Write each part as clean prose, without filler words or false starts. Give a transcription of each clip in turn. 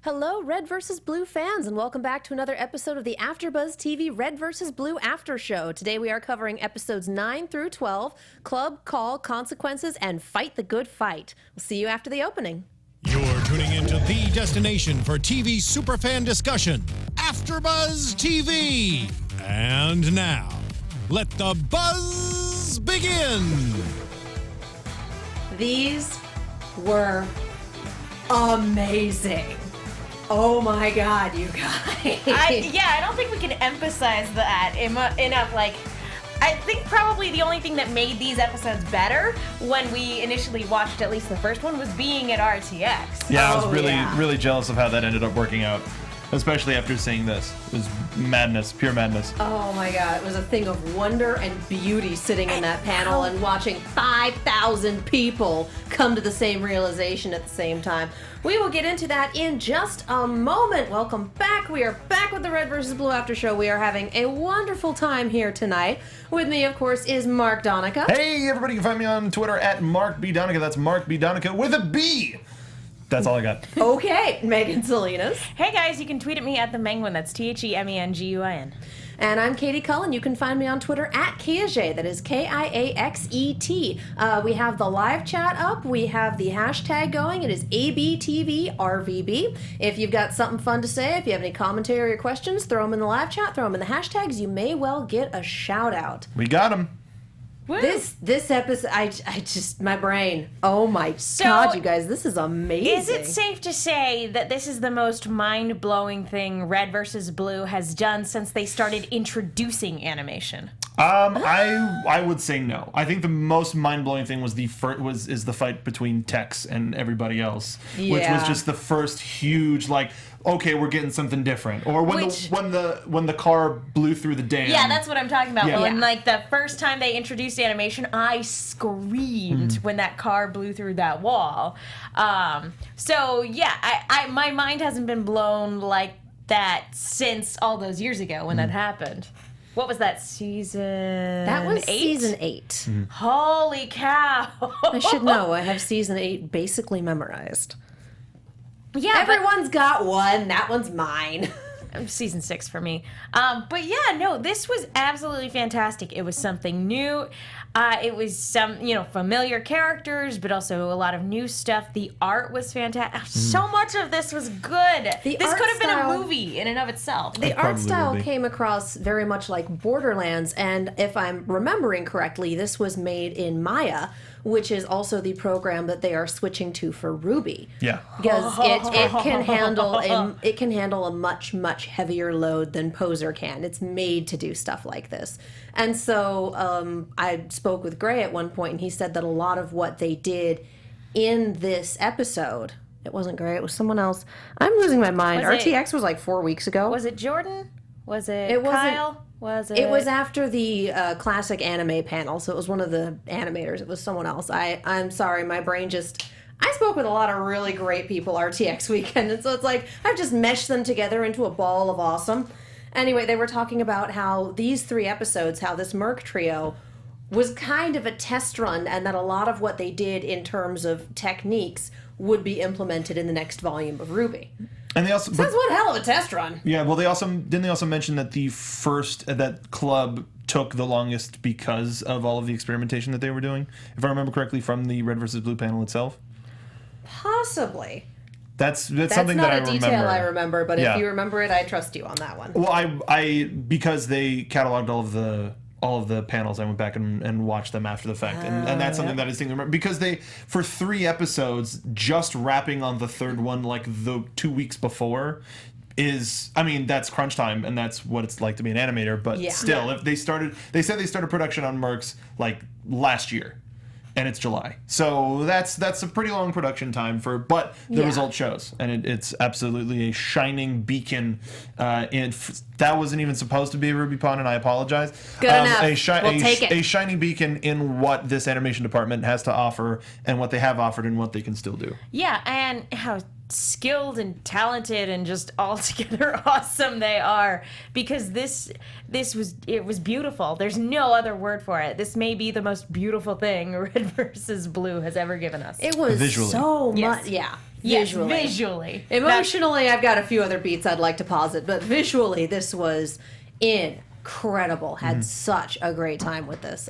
Hello, Red vs. Blue fans, and welcome back to another episode of the AFTERBUZZ TV Red vs. Blue After Show. Today we are covering episodes 9 through 12, Club, Call, Consequences, and Fight the Good Fight. We'll see you after the opening. You're tuning into the destination for TV superfan discussion, AFTERBUZZ TV. And now, let the buzz begin. These were amazing. Oh my God, you guys. I don't think we can emphasize that enough. Like, I think probably the only thing that made these episodes better when we initially watched at least the first one was being at RTX. Yeah, I was really jealous of how that ended up working out, especially after seeing this. It was madness, pure madness. Oh my God, it was a thing of wonder and beauty sitting in that panel and watching 5,000 people come to the same realization at the same time. We will get into that in just a moment. Welcome back. We are back with the Red vs. Blue After Show. We are having a wonderful time here tonight. With me, of course, is Mark Donica. Hey, everybody, you can find me on Twitter at Mark B. Donica. That's Mark B. Donica with a B. That's all I got. Okay, Megan Salinas. Hey guys, you can tweet at me at the Menguin. That's TheMenguin. And I'm Katie Cullen. You can find me on Twitter at Kiaxet. That is Kiaxet. We have the live chat up. We have the hashtag going. It is ABTVRVB. If you've got something fun to say, if you have any commentary or questions, throw them in the live chat, throw them in the hashtags. You may well get a shout out. We got them. This episode, I just, my brain, oh my God, you guys, this is amazing. Is it safe to say that this is the most mind-blowing thing Red vs. Blue has done since they started introducing animation? I would say no. I think the most mind-blowing thing was the fight between Tex and everybody else, which was just the first huge, like, okay, we're getting something different. Or when the car blew through the dam. Yeah, that's what I'm talking about. Yeah. When like the first time they introduced animation, I screamed when that car blew through that wall. So yeah, I my mind hasn't been blown like that since all those years ago when that happened. What was that, season? That was 8? season 8. Holy cow! I should know. I have season 8 basically memorized. Yeah, everyone's got one. That one's mine. Season 6 for me. But yeah, no, this was absolutely fantastic. It was something new. It was some, familiar characters, but also a lot of new stuff. The art was fantastic. So much of this was good. This could have been a movie in and of itself. The art style came across very much like Borderlands, and if I'm remembering correctly, this was made in Maya, which is also the program that they are switching to for Ruby. Yeah. Because it can handle a much heavier load than Poser can. It's made to do stuff like this. And so I spoke with Gray at one point, and he said that a lot of what they did in this episode, it wasn't Gray, it was someone else. I'm losing my mind. RTX was like 4 weeks ago. Was it Jordan? Was it Kyle? It was after the classic anime panel, so it was one of the animators. It was someone else. I'm sorry, my brain just... I spoke with a lot of really great people RTX weekend, and so it's like I've just meshed them together into a ball of awesome. Anyway, they were talking about how these 3 episodes, how this Merc trio was kind of a test run, and that a lot of what they did in terms of techniques would be implemented in the next volume of Ruby. And they also sounds one hell of a test run. Yeah, well, they also mention that the first that club took the longest because of all of the experimentation that they were doing, if I remember correctly, from the Red vs. Blue panel itself. Possibly. That's something that I remember. That's not a detail I remember, but if you remember it, I trust you on that one. Well, I because they cataloged all of the panels, I went back and watched them after the fact, and that's something that I think remember because they for 3 episodes just wrapping on the third one like the 2 weeks before is, I mean, that's crunch time and that's what it's like to be an animator, but still, if they said they started production on Mercs like last year. And it's July, so that's a pretty long production time but the result shows, and it's absolutely a shining beacon. That wasn't even supposed to be a Ruby Pond, and I apologize. Good enough. We'll take it. A shining beacon in what this animation department has to offer, and what they have offered, and what they can still do. Yeah, and how skilled and talented and just altogether awesome they are, because this was beautiful. There's no other word for it. This may be the most beautiful thing Red vs. Blue has ever given us. It was visually. so much, Visually. Emotionally, I've got a few other beats I'd like to posit, but visually, this was incredible. Had such a great time with this.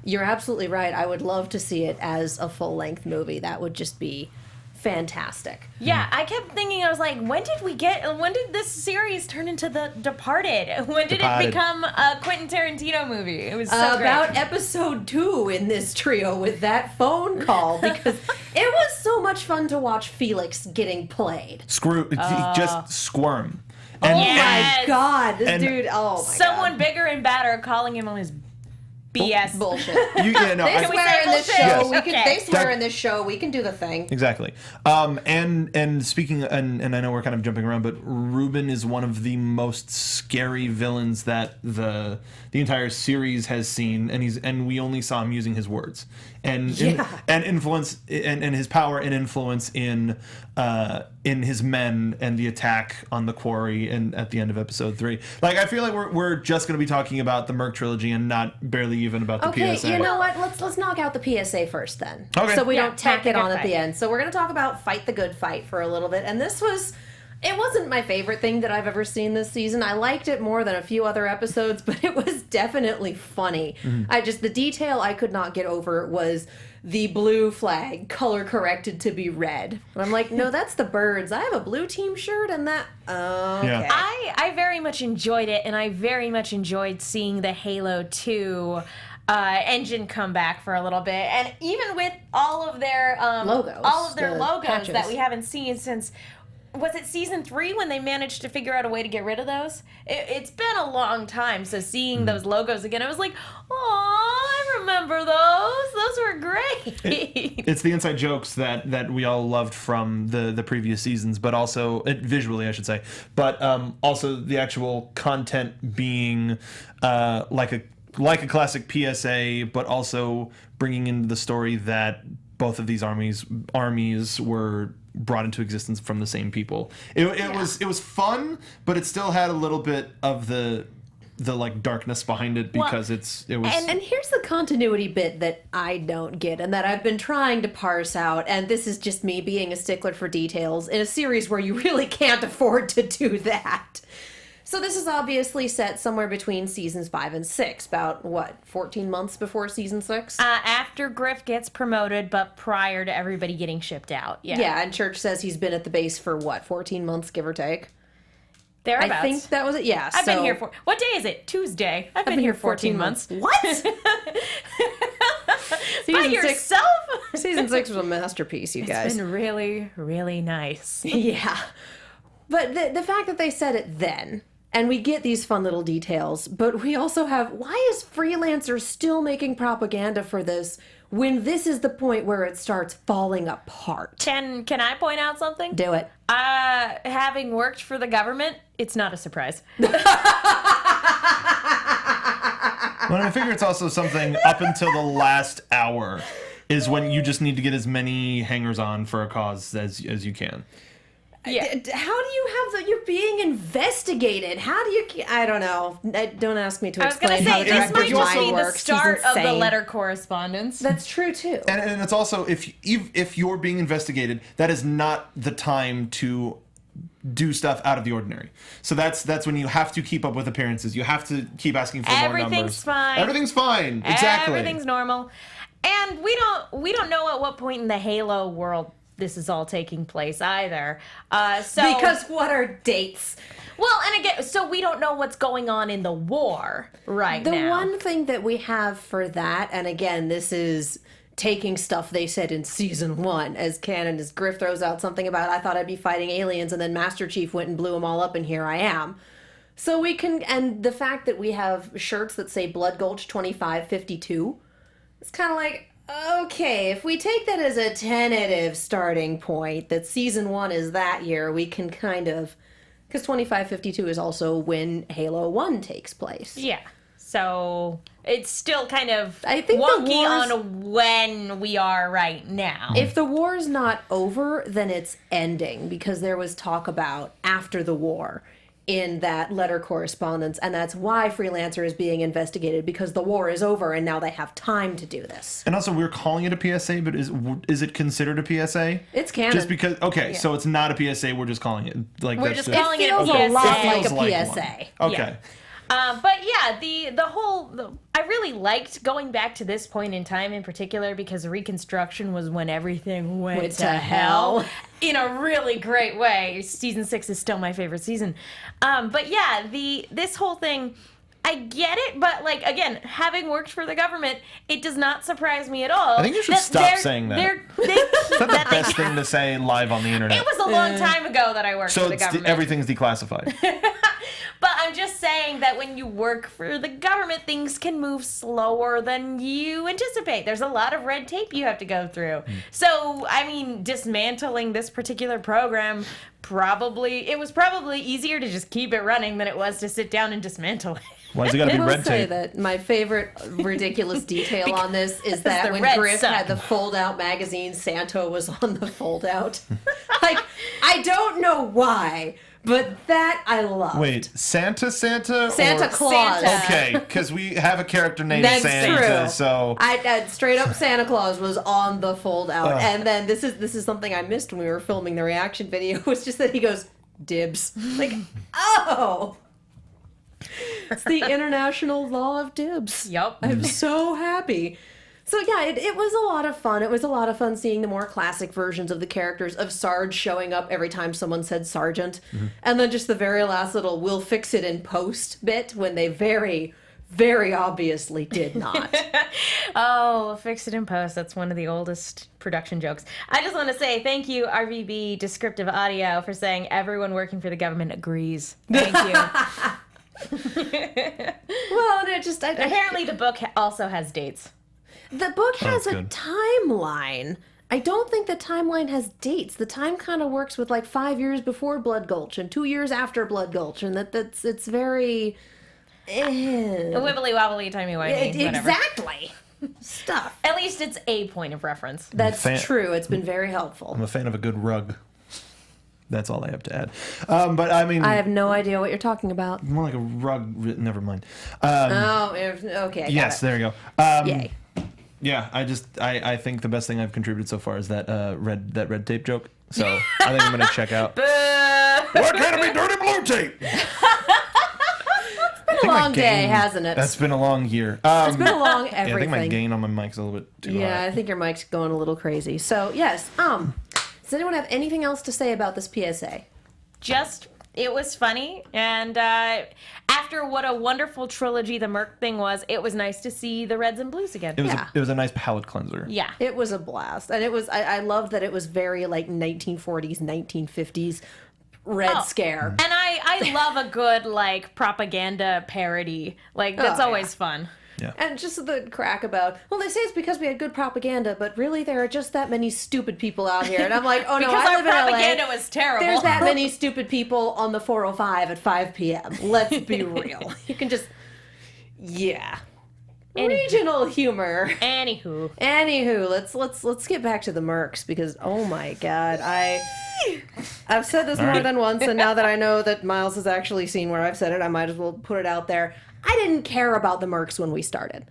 You're absolutely right. I would love to see it as a full-length movie. That would just be fantastic. Yeah, I kept thinking, I was like, when did this series turn into The Departed? When did it become a Quentin Tarantino movie? It was so about great. episode 2 in this trio with that phone call, because it was so much fun to watch Felix getting played. Just squirm. Oh Yes. my god, this And dude, oh my Someone god. bigger and badder calling him on his BS. Bullshit. They They we swear say in this bullshit? show. Yes. We can. Okay. They swear in this show. We can do the thing. Exactly. And speaking, I know we're kind of jumping around, but Ruben is one of the most scary villains that the entire series has seen, and we only saw him using his words and influence and his power and influence in his men and the attack on the quarry and at the end of episode 3. Like, I feel like we're just going to be talking about the Merc trilogy and not barely even about the Okay, PSA. you know what? Let's knock out the PSA first then. Okay. So we Yeah, don't tack fight the it on good at the fight. end. So we're gonna talk about Fight the Good Fight for a little bit. And it wasn't my favorite thing that I've ever seen this season. I liked it more than a few other episodes, but it was definitely funny. The detail I could not get over was the blue flag color corrected to be red. And I'm like, no, that's the birds. I have a blue team shirt and that. Okay. Yeah. I very much enjoyed it, and I very much enjoyed seeing the Halo 2 engine come back for a little bit, and even with all of their Logos, the logos patches. that we haven't seen since. Was it season 3 when they managed to figure out a way to get rid of those? It's been a long time, so seeing those logos again, I was like, oh, I remember those. Those were great. It's the inside jokes that we all loved from the previous seasons, but also visually, I should say, but also the actual content being like a classic PSA, but also bringing into the story that both of these armies were brought into existence from the same people. It was fun, but it still had a little bit of the like darkness behind it because it was. And here's the continuity bit that I don't get and that I've been trying to parse out, and this is just me being a stickler for details in a series where you really can't afford to do that. So this is obviously set somewhere between seasons 5 and 6, about, 14 months before season 6? After Griff gets promoted, but prior to everybody getting shipped out. Yeah, and Church says he's been at the base for, 14 months, give or take? Thereabouts. I think that was it, yeah. I've been here for... What day is it? Tuesday. I've been here 14 months. What? By Season 6 yourself? Season 6 was a masterpiece, you guys. It's been really, really nice. Yeah. But the fact that they said it then, and we get these fun little details, but we also have, why is Freelancer still making propaganda for this when this is the point where it starts falling apart? Can I point out something? Do it. Having worked for the government, it's not a surprise. Well, I figure it's also something up until the last hour is when you just need to get as many hangers on for a cause as you can. Yeah. How do you have the, you're being investigated? How do you, I don't know. Don't ask me to I was going explain to how say, the this director's might just mind be the works. He's start of the insane. letter correspondence. That's true, too. And it's also, if you're being investigated, that is not the time to do stuff out of the ordinary. So that's when you have to keep up with appearances. You have to keep asking for more numbers. Everything's fine. Everything's fine. Exactly. Everything's normal. And we don't know at what point in the Halo world this is all taking place either. Because what are dates? Well, and again, so we don't know what's going on in the war right The now. one thing that we have for that, and again, this is taking stuff they said in season 1 as canon, as Griff throws out something about, I thought I'd be fighting aliens, and then Master Chief went and blew them all up, and here I am. So we can, and the fact that we have shirts that say Blood Gulch 2552, it's kind of like, okay, if we take that as a tentative starting point, that season 1 is that year, we can kind of, because 2552 is also when Halo 1 takes place. Yeah. So it's still kind of I think the wonky wars- on when we are right now. If the war is not over, then it's ending, because there was talk about after the war. in that letter correspondence, and that's why Freelancer is being investigated, because the war is over and now they have time to do this. And also, we're calling it a PSA, but is it considered a PSA? It's canon. Just because, so it's not a PSA, we're just calling it, like, We're that's just calling it a feels PSA. a lot like Feels a like PSA. one. Okay. But yeah, I really liked going back to this point in time in particular, because Reconstruction was when everything went to hell in a really great way. Season 6 is still my favorite season. But yeah, this whole thing, I get it, but like, again, having worked for the government, it does not surprise me at all. I think you should stop saying that. It's not the best thing to say live on the internet. It was a long time ago that I worked for the government. So everything's declassified. But I'm just saying that when you work for the government, things can move slower than you anticipate. There's a lot of red tape you have to go through. So, I mean, dismantling this particular program, it was probably easier to just keep it running than it was to sit down and dismantle it. Why's it got to I be will red say tape? that my favorite ridiculous detail on this is that the when red Griff sun. had the fold-out magazine, Santa was on the fold-out. Like, I don't know why, but that I loved. Wait, Santa? Santa or- Claus. Santa. Okay, because we have a character named That's Santa, true. so... I straight up Santa Claus was on the fold-out, and then this is something I missed when we were filming the reaction video. Was just that he goes, dibs. Like, oh! It's the international law of dibs. Yup. I'm so happy. So yeah, it was a lot of fun. It was a lot of fun seeing the more classic versions of the characters, of Sarge showing up every time someone said Sergeant. And then just the very last little "we'll fix it in post" bit when they very, very obviously did not. Oh, fix it in post. That's one of the oldest production jokes. I just want to say thank you, RVB Descriptive Audio, for saying everyone working for the government agrees. Thank you. Well, and it just... Apparently the book also has dates. The book has that's a good. timeline. I don't think the timeline has dates. The time kind of works with like 5 years before Blood Gulch and 2 years after Blood Gulch, and it's very Wibbly wobbly, timey wimey, whatever. exactly stuff. At least it's a point of reference. That's fan- true. It's been very helpful. I'm a fan of a good rug. That's all I have to add. But I mean... I have no idea what you're talking about. more like a rug... Never mind. Okay. I Yes, got there you go. it. Yay. Yeah, I think the best thing I've contributed so far is that red tape joke. So I think I'm gonna check out. What can it be, dirty blue tape? It's been a long day, hasn't it? That's been a long year. It's been a long yeah, I think my everything. gain on my mic's a little bit too Yeah, high. I think your mic's going a little crazy. So yes. Does anyone have anything else to say about this PSA? Just, it was funny, and after what a wonderful trilogy the Merc thing was, it was nice to see the reds and blues again. It was a nice palate cleanser. Yeah. It was a blast, and it was. I loved that it was very like 1940s, 1950s Red Scare. And I love a good, like, propaganda parody. Like, that's Oh, always fun. Yeah. And just the crack about, well, they say it's because we had good propaganda, but really there are just that many stupid people out here. And I'm like, oh no, Because I our live in propaganda LA. was terrible. There's that many stupid people on the 405 at 5 p.m. Let's be real. You can just, yeah. Regional humor. Anywho, let's get back to the Mercs, because oh my god, I've said this more than once, and now that I know that Miles has actually seen where I've said it, I might as well put it out there. I didn't care about the Mercs when we started.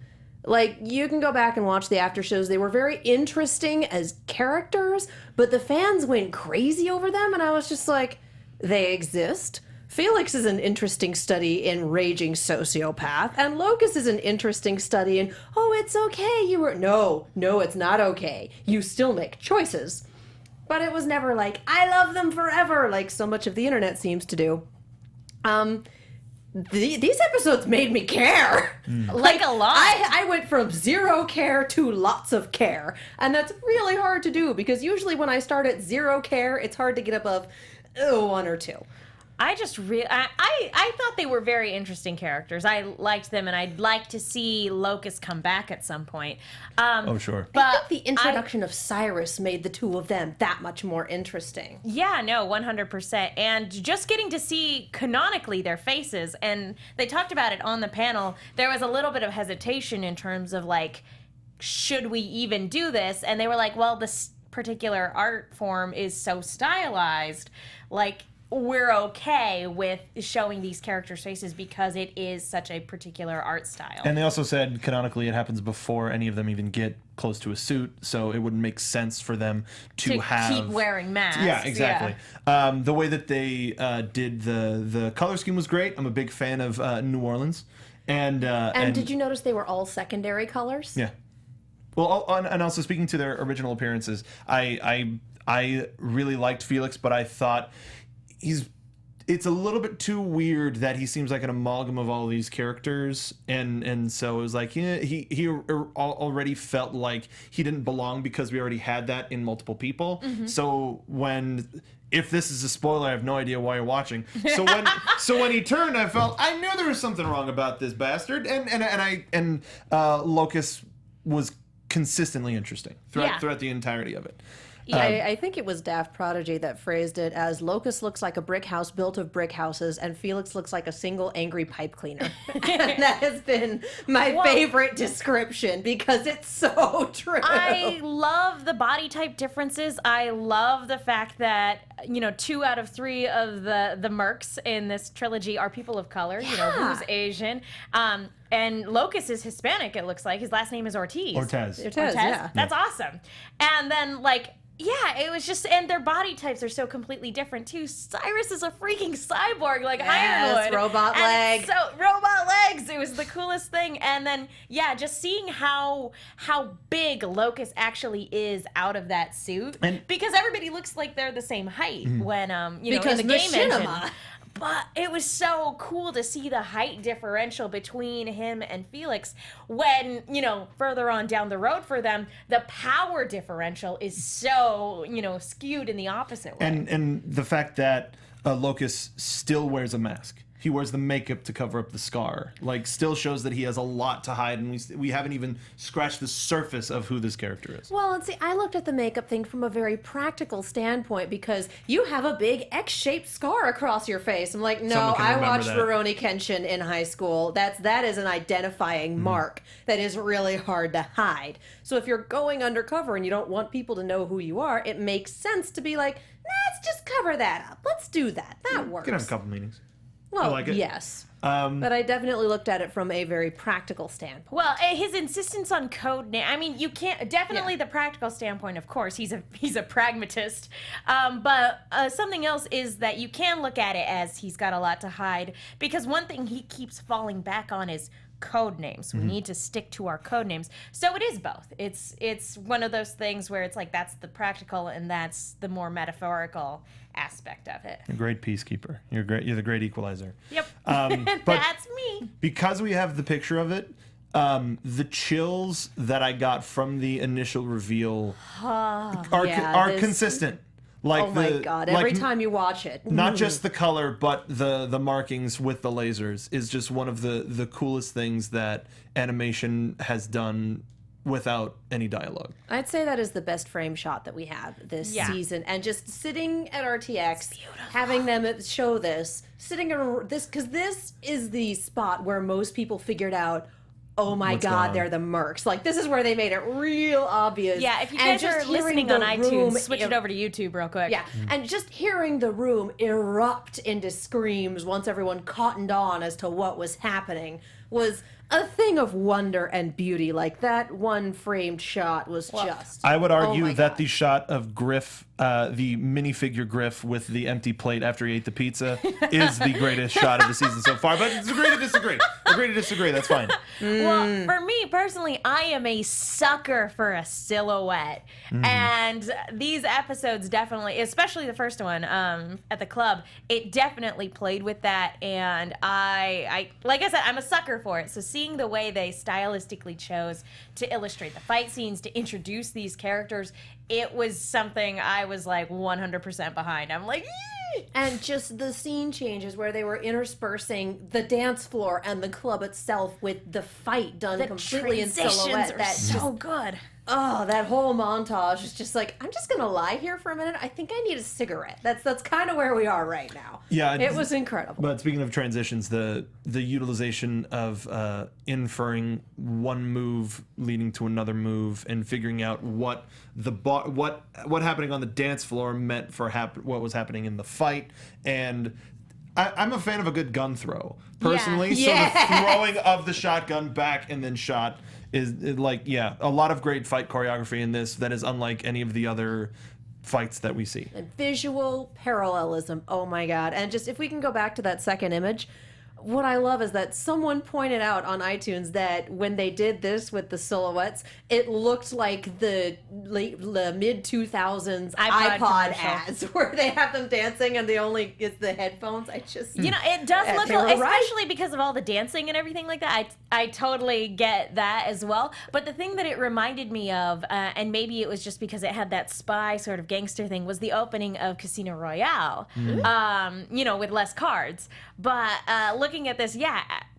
Like, you can go back and watch the after shows. They were very interesting as characters, but the fans went crazy over them, and I was just like, they exist. Felix is an interesting study in raging sociopath, and Locus is an interesting study in, oh, it's okay, you were... No, it's not okay. You still make choices. But it was never like, I love them forever, like so much of the internet seems to do. These episodes made me care. like a lot. I went from zero care to lots of care. And that's really hard to do, because usually when I start at zero care, it's hard to get above 1 or 2. I thought they were very interesting characters. I liked them, and I'd like to see Locust come back at some point. Oh, sure. But I think the introduction of Cyrus made the two of them that much more interesting. Yeah, no, 100%. And just getting to see canonically their faces, and they talked about it on the panel, there was a little bit of hesitation in terms of, like, should we even do this? And they were like, well, this particular art form is so stylized, like, we're okay with showing these characters' faces because it is such a particular art style. And they also said canonically it happens before any of them even get close to a suit, so it wouldn't make sense for them to have keep wearing masks. Yeah, exactly. Yeah. The way that they did the color scheme was great. I'm a big fan of New Orleans. And did you notice they were all secondary colors? Yeah. Well, and also speaking to their original appearances, I really liked Felix, but I thought it's a little bit too weird that he seems like an amalgam of all these characters, and so it was like, yeah, he already felt like he didn't belong because we already had that in multiple people. Mm-hmm. So if this is a spoiler, I have no idea why you're watching. So when he turned, I knew there was something wrong about this bastard, and Locust was consistently interesting throughout the entirety of it. Yeah, I think it was Daft Prodigy that phrased it as Locust looks like a brick house built of brick houses, and Felix looks like a single angry pipe cleaner. And that has been my favorite description because it's so true. I love the body type differences. I love the fact that 2 out of 3 of the Mercs in this trilogy are people of color. Who's Asian. And Locust is Hispanic, it looks like. His last name is Ortiz. Ortiz, yeah. That's awesome. And then, it was just, and their body types are so completely different too. Cyrus is a freaking cyborg, like Ironwood. Robot leg. So robot legs. It was the coolest thing. And then, just seeing how big Locust actually is out of that suit, because everybody looks like they're the same height when because in the game engine. But it was so cool to see the height differential between him and Felix when, further on down the road for them, the power differential is so, skewed in the opposite way. And the fact that Locust still wears a mask. He wears the makeup to cover up the scar. Still shows that he has a lot to hide, and we haven't even scratched the surface of who this character is. Well, and see, I looked at the makeup thing from a very practical standpoint because you have a big X-shaped scar across your face. I'm like, no, I watched Rurouni Kenshin in high school. That is an identifying mark that is really hard to hide. So if you're going undercover and you don't want people to know who you are, it makes sense to be like, let's just cover that up. Let's do that. That works. You can have a couple meetings. Well, I like it. Yes. But I definitely looked at it from a very practical standpoint. Well, his insistence on code name, I mean, you can't, definitely the practical standpoint, of course, he's a pragmatist. But something else is that you can look at it as he's got a lot to hide, because one thing he keeps falling back on is code names. We need to stick to our code names. So it is both. It's one of those things where it's like that's the practical and that's the more metaphorical aspect of it. You're a great peacekeeper. You're great. You're the great equalizer. Yep. But that's me. Because we have the picture of it, the chills that I got from the initial reveal are consistent. Oh my god! Every time you watch it, not just the color, but the markings with the lasers is just one of the coolest things that animation has done without any dialogue. I'd say that is the best frame shot that we have this season, and just sitting at RTX, having them show this, because this is the spot where most people figured out, oh my god, they're the Mercs. This is where they made it real obvious. Yeah, if you guys are listening on iTunes, switch it over to YouTube real quick. Yeah, and just hearing the room erupt into screams once everyone cottoned on as to what was happening was a thing of wonder and beauty. That one framed shot was just... I would argue that the shot of Griff, the minifigure Griff with the empty plate after he ate the pizza, is the greatest shot of the season so far. But agree to disagree. Agree to disagree. That's fine. Well, for me personally, I am a sucker for a silhouette. And these episodes definitely, especially the first one at the club, it definitely played with that. And I like I said, I'm a sucker for it. So seeing the way they stylistically chose to illustrate the fight scenes, to introduce these characters, it was something I was 100% behind. I'm like, yee! And just the scene changes where they were interspersing the dance floor and the club itself with the fight done completely in silhouette. That's so good. Oh, that whole montage is just like, I'm just gonna lie here for a minute. I think I need a cigarette. That's kind of where we are right now. Yeah, it was incredible. But speaking of transitions, the utilization of inferring one move leading to another move and figuring out what happening on the dance floor meant for what was happening in the fight. And I'm a fan of a good gun throw personally. Yeah. So the throwing of the shotgun back and then shot is like, yeah, a lot of great fight choreography in this that is unlike any of the other fights that we see. And visual parallelism. Oh my God. And just if we can go back to that second image, what I love is that someone pointed out on iTunes that when they did this with the silhouettes, it looked like the mid-2000s iPod ads where they have them dancing and it's the headphones. It does look, especially because of all the dancing and everything like that. I totally get that as well. But the thing that it reminded me of, and maybe it was just because it had that spy sort of gangster thing, was the opening of Casino Royale, with less cards. But looking at this,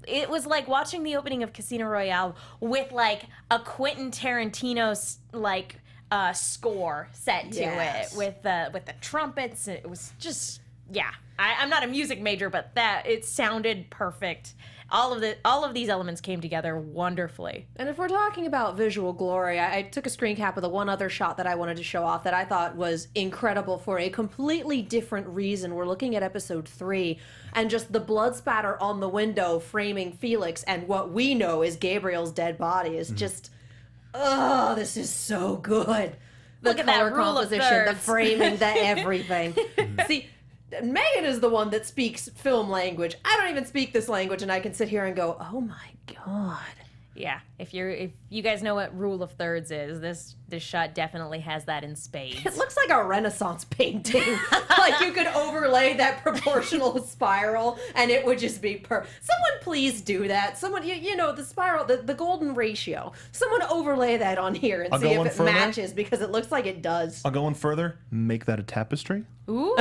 it was like watching the opening of Casino Royale with like a Quentin Tarantino score set to it with the trumpets. It was just I'm not a music major, but it sounded perfect. All of these elements came together wonderfully. And if we're talking about visual glory, I took a screen cap of the one other shot that I wanted to show off that I thought was incredible for a completely different reason. We're looking at episode 3, and just the blood spatter on the window framing Felix and what we know is Gabriel's dead body is just, this is so good. Look at that color rule of composition, the thirds. framing, the everything. See, Megan is the one that speaks film language. I don't even speak this language, and I can sit here and go, "Oh my God." Yeah, if you guys know what rule of thirds is, this shot definitely has that in spades. It looks like a Renaissance painting. Like you could overlay that proportional spiral, and it would just be Someone please do that. Someone, the spiral, the golden ratio. Someone overlay that on here and see if it matches, because it looks like it does. I'll go one further. Make that a tapestry. Ooh.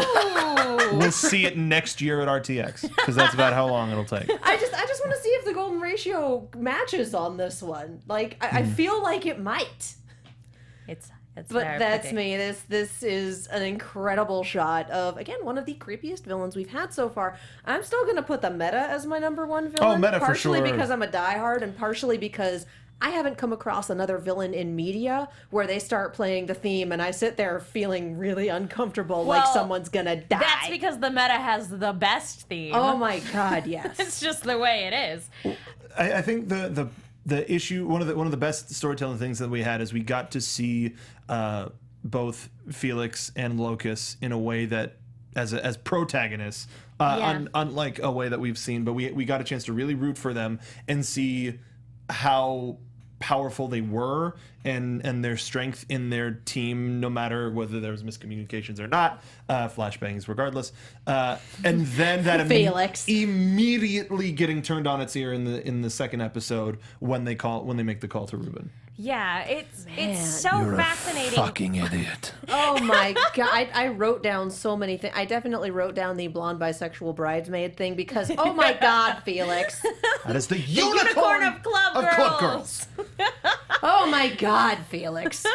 We'll see it next year at RTX, because that's about how long it'll take. I just want to see if the golden ratio matches on this one. Like I feel like it might. But that's me. This is an incredible shot of, again, one of the creepiest villains we've had so far. I'm still gonna put the Meta as my number one villain. Oh, Meta for sure. Partially because I'm a diehard, and partially because I haven't come across another villain in media where they start playing the theme and I sit there feeling really uncomfortable, like someone's gonna die. That's because the Meta has the best theme. Oh my God, yes. It's just the way it is. I think the issue, one of the best storytelling things that we had is we got to see both Felix and Locus in a way that as protagonists, unlike a way that we've seen, but we got a chance to really root for them and see how powerful they were and their strength in their team, no matter whether there was miscommunications or not, flashbangs regardless, and then that Felix immediately getting turned on its ear in the second episode when they make the call to Ruben. Yeah, it's so fascinating. Fucking idiot. Oh my God. I wrote down so many things. I definitely wrote down the blonde bisexual bridesmaid thing because, oh my God, Felix. That is the unicorn of club girls. Oh my God, Felix.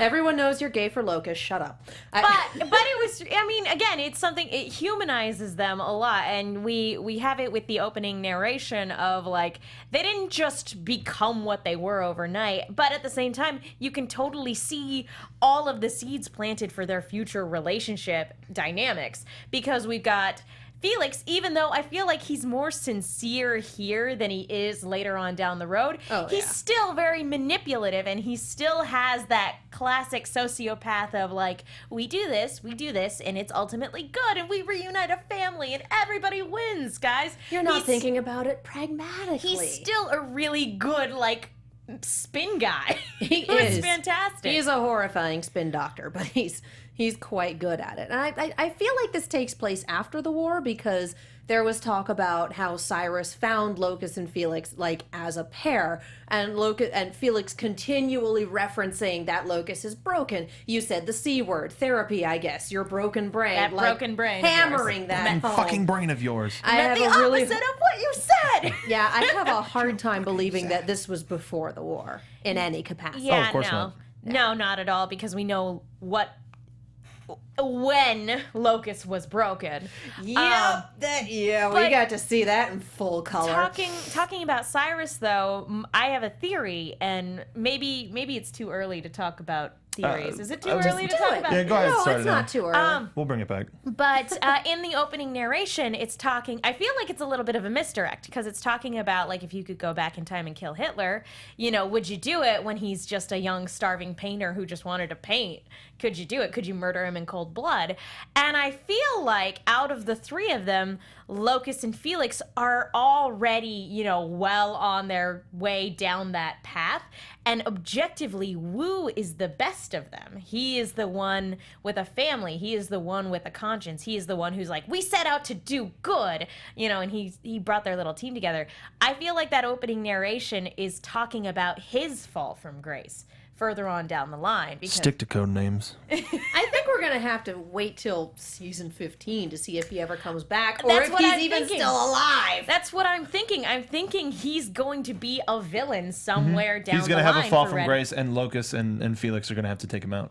Everyone knows you're gay for Locust. Shut up. But it was, again, it's something, it humanizes them a lot. And we have it with the opening narration of, like, they didn't just become what they were overnight, but at the same time, you can totally see all of the seeds planted for their future relationship dynamics, because we've got Felix, even though I feel like he's more sincere here than he is later on down the road, he's still very manipulative, and he still has that classic sociopath of, like, we do this, and it's ultimately good, and we reunite a family, and everybody wins, guys. You're not thinking about it pragmatically. He's still a really good, like, spin guy. He is is fantastic. He's a horrifying spin doctor, but he's quite good at it. And I feel like this takes place after the war, because there was talk about how Cyrus found Locus and Felix, like, as a pair, and Felix continually referencing that Locus is broken. You said the C word, therapy, I guess. Your broken brain. That broken brain. Hammering that home. Fucking brain of yours. I have the opposite of what you said. Yeah, I have a hard time believing that this was before the war in any capacity. Yeah, of course not. No, not at all, because we know when Locust was broken. We but got to see that in full color. Talking about Cyrus, though, I have a theory, and maybe it's too early to talk about theories. Is it too early to talk about? Yeah, go ahead. No, Start it's it not now. too early. We'll bring it back. But in the opening narration, it's talking. I feel like it's a little bit of a misdirect because it's talking about like if you could go back in time and kill Hitler, would you do it when he's just a young starving painter who just wanted to paint? Could you do it? Could you murder him in cold blood? And I feel like out of the three of them, Locust and Felix are already, well on their way down that path. And objectively, Wu is the best of them. He is the one with a family. He is the one with a conscience. He is the one who's like, we set out to do good, and he brought their little team together. I feel like that opening narration is talking about his fall from grace further on down the line. Because Stick to code names. I think we're going to have to wait till season 15 to see if he ever comes back or That's if what he's I'm even thinking. still alive. That's what I'm thinking. I'm thinking he's going to be a villain somewhere down the line. He's going to have a fall for from Red. grace, and Locust and Felix are going to have to take him out.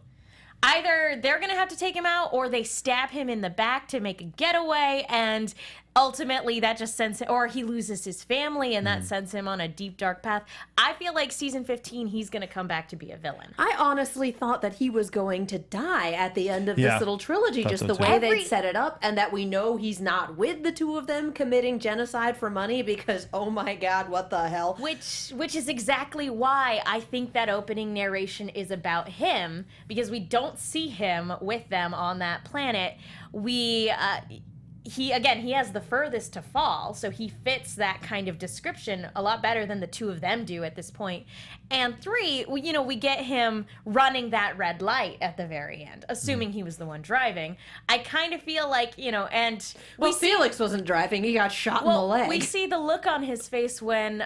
Either they're going to have to take him out or they stab him in the back to make a getaway, and ultimately that just sends him, or he loses his family and that sends him on a deep, dark path. I feel like season 15, he's going to come back to be a villain. I honestly thought that he was going to die at the end of this Yeah. little trilogy, Thought just so the too. way Every- they'd set it up, and that we know he's not with the two of them committing genocide for money because, oh my God, what the hell? Which is exactly why I think that opening narration is about him, because we don't see him with them on that planet. He has the furthest to fall, so he fits that kind of description a lot better than the two of them do at this point. And 3, we get him running that red light at the very end, assuming he was the one driving. I kind of feel like, and Well, Felix wasn't driving; he got shot in the leg. we see the look on his face when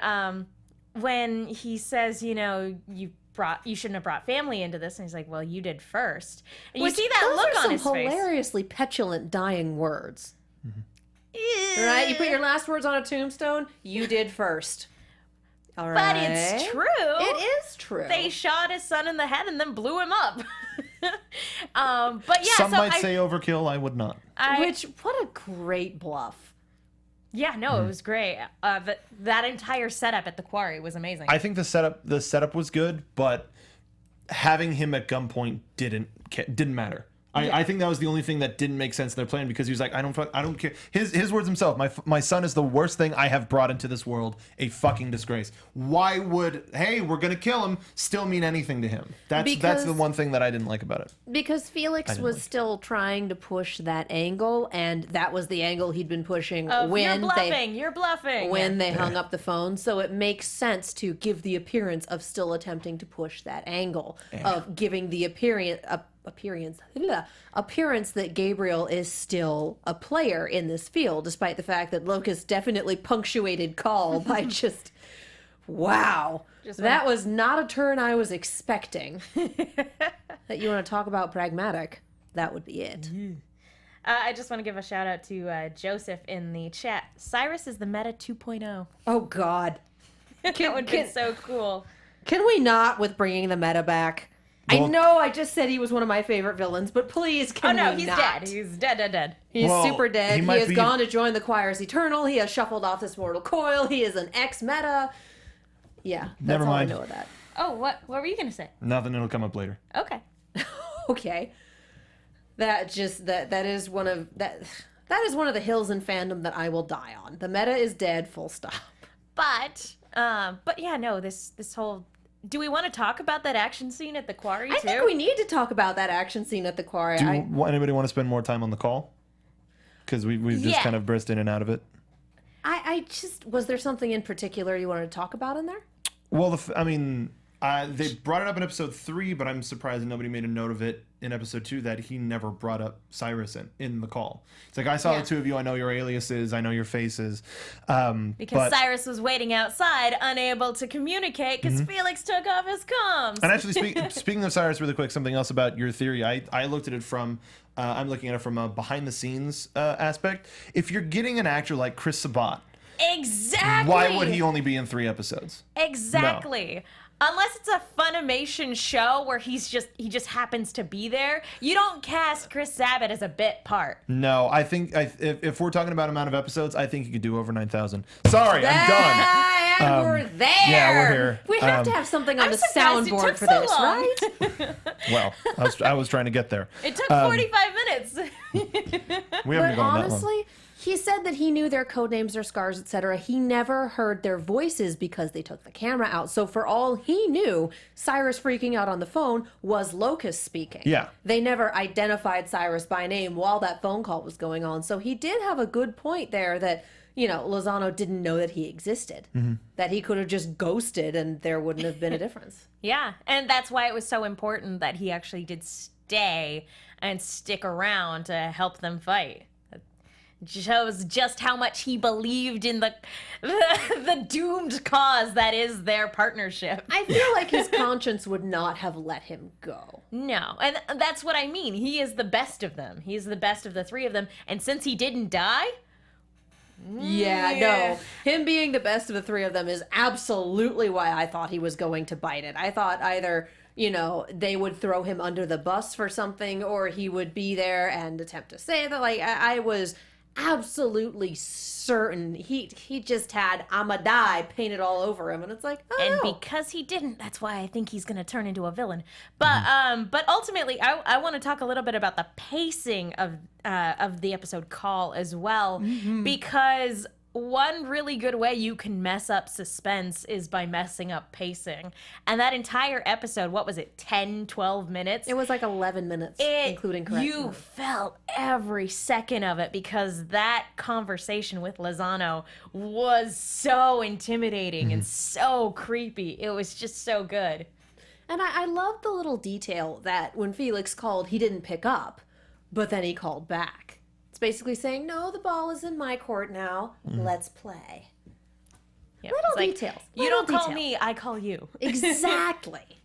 he says, you shouldn't have brought family into this, and he's like, well, you did first. And Which, you see that those look are on his some face. hilariously petulant dying words. Right? You put your last words on a tombstone. You did first. All right. But it's true. It is true. They shot his son in the head and then blew him up. But yeah, Some so might say overkill. I would not. Which, what a great bluff. Yeah, no, it was great. That entire setup at the quarry was amazing. I think the setup was good, but having him at gunpoint didn't matter. I think that was the only thing that didn't make sense in their plan, because he was like, I don't care. His words himself, my son is the worst thing I have brought into this world, a fucking disgrace. Why would, hey, we're gonna kill him, still mean anything to him? That's the one thing that I didn't like about it. Because Felix was still trying to push that angle, and that was the angle he'd been pushing when you're bluffing. when they hung up the phone. So it makes sense to give the appearance of still attempting to push that angle, of giving the appearance that Gabriel is still a player in this field, despite the fact that Locust definitely punctuated call by just, wow. That was not a turn I was expecting. That you want to talk about pragmatic, that would be it. I just want to give a shout out to Joseph in the chat. Cyrus is the meta 2.0. Oh, God. That would be so cool. Can we not with bringing the meta back? Well, I know I just said he was one of my favorite villains, but please, can we He's not? dead. He's dead. He's Well, super dead. he He might has be- gone to join the Choirs Eternal. He has shuffled off this mortal coil. He is an ex-meta. Yeah, that's Never all mind. I know of that. Oh, what were you gonna say? Nothing, it'll come up later. Okay. Okay. That is one of the hills in fandom that I will die on. The meta is dead, full stop. But yeah, no, this whole. Do we want to talk about that action scene at the quarry too? I think we need to talk about that action scene at the quarry. Anybody want to spend more time on the call? Because we've just Yeah. kind of burst in and out of it. I just, was there something in particular you wanted to talk about in there? Well, they brought it up in episode 3, but I'm surprised nobody made a note of it in episode 2 that he never brought up Cyrus in the call. It's like, I saw the two of you, I know your aliases, I know your faces. Because Cyrus was waiting outside, unable to communicate because Felix took off his comms. And actually, speaking of Cyrus, really quick, something else about your theory. I looked at it from, I'm looking at it from a behind-the-scenes aspect. If you're getting an actor like Chris Sabat, Exactly. why would he only be in 3 episodes? Exactly. unless it's a Funimation show where he just happens to be there, you don't cast Chris Sabat as a bit part. No, I think if we're talking about amount of episodes, I think he could do over 9,000. Sorry, I'm done. And we're there. Yeah, we're here. We have to have something on I'm the surprised it soundboard took for so this, long. right? Well, I was trying to get there. It took 45 minutes. We haven't But gone that long. honestly, he said that he knew their code names, their scars, etc. He never heard their voices because they took the camera out. So for all he knew, Cyrus freaking out on the phone was Locust speaking. Yeah. They never identified Cyrus by name while that phone call was going on. So he did have a good point there that, you know, Lozano didn't know that he existed. That he could have just ghosted and there wouldn't have been a difference. Yeah, and that's why it was so important that he actually did stay and stick around to help them fight. It shows just how much he believed in the doomed cause that is their partnership. I feel like his conscience would not have let him go. No, and that's what I mean. He is the best of them. He's the best of the three of them, and since he didn't die... Yeah, no. Him being the best of the three of them is absolutely why I thought he was going to bite it. I thought either, you know, they would throw him under the bus for something or he would be there and attempt to save it. Like, I was absolutely certain he just had "I'ma die" painted all over him, and it's like, oh, And no. because he didn't, that's why I think he's going to turn into a villain. But ultimately, I want to talk a little bit about the pacing of the episode Call as well, because one really good way you can mess up suspense is by messing up pacing. And that entire episode, what was it, 10, 12 minutes? It was like 11 minutes, including correction. You felt every second of it because that conversation with Lozano was so intimidating and so creepy. It was just so good. And I love the little detail that when Felix called, he didn't pick up, but then he called back. It's basically saying, no, the ball is in my court now. Let's play. Yeah, Little it's like, details. You Little don't call details. me, I call you. Exactly.